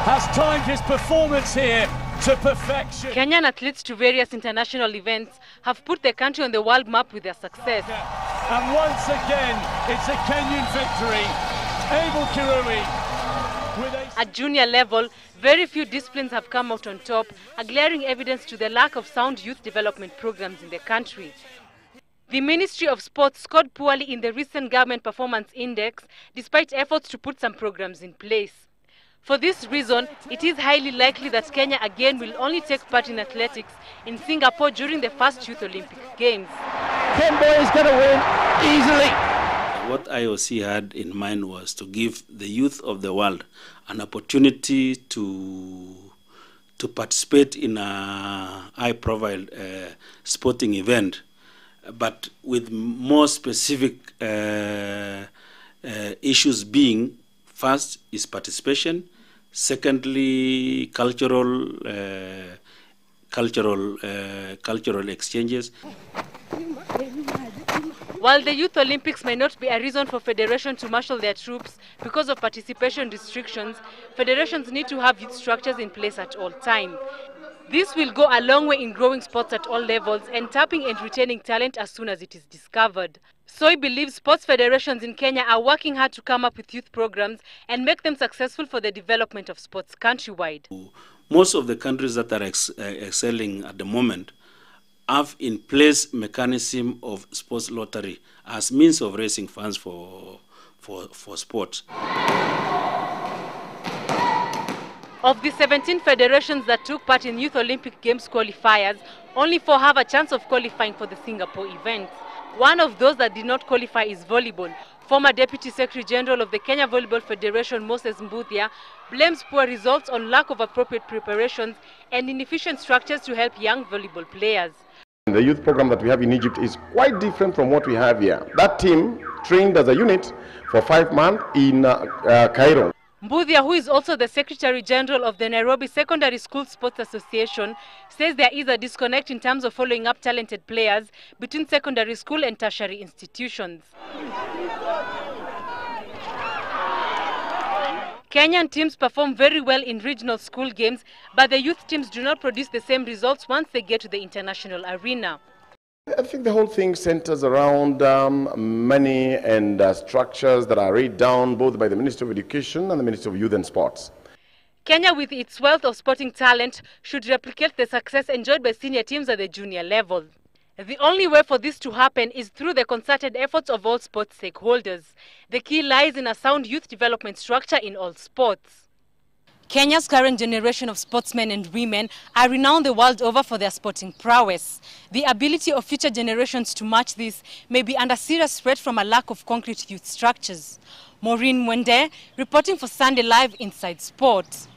has timed his performance here to perfection. Kenyan athletes to various international events have put the country on the world map with their success. And once again, it's a Kenyan victory. Abel Kirui. At junior level, very few disciplines have come out on top, a glaring evidence to the lack of sound youth development programs in the country. The Ministry of Sports scored poorly in the recent Government Performance Index, despite efforts to put some programs in place. For this reason, it is highly likely that Kenya again will only take part in athletics in Singapore during the first Youth Olympic Games. Kenboy is going to win easily. What IOC had in mind was to give the youth of the world an opportunity to participate in a high-profile sporting event, but with more specific issues being, first is participation, secondly cultural exchanges. While the Youth Olympics may not be a reason for federations to marshal their troops because of participation restrictions, federations need to have youth structures in place at all times. This will go a long way in growing sports at all levels and tapping and retaining talent as soon as it is discovered. Soy believes sports federations in Kenya are working hard to come up with youth programs and make them successful for the development of sports countrywide. Most of the countries that are excelling at the moment have in place mechanism of sports lottery as means of raising funds for sports. Of the 17 federations that took part in Youth Olympic Games qualifiers, only 4 have a chance of qualifying for the Singapore event. One of those that did not qualify is volleyball. Former Deputy Secretary General of the Kenya Volleyball Federation, Moses Mbuthia, blames poor results on lack of appropriate preparations and inefficient structures to help young volleyball players. The youth program that we have in Egypt is quite different from what we have here. That team trained as a unit for 5 months in Cairo. Mbuthia, who is also the Secretary General of the Nairobi Secondary School Sports Association, says there is a disconnect in terms of following up talented players between secondary school and tertiary institutions. Kenyan teams perform very well in regional school games, but the youth teams do not produce the same results once they get to the international arena. I think the whole thing centers around money and structures that are laid down both by the Ministry of Education and the Ministry of Youth and Sports. Kenya, with its wealth of sporting talent, should replicate the success enjoyed by senior teams at the junior level. The only way for this to happen is through the concerted efforts of all sports stakeholders. The key lies in a sound youth development structure in all sports. Kenya's current generation of sportsmen and women are renowned the world over for their sporting prowess. The ability of future generations to match this may be under serious threat from a lack of concrete youth structures. Maureen Mwende, reporting for Sunday Live Inside Sports.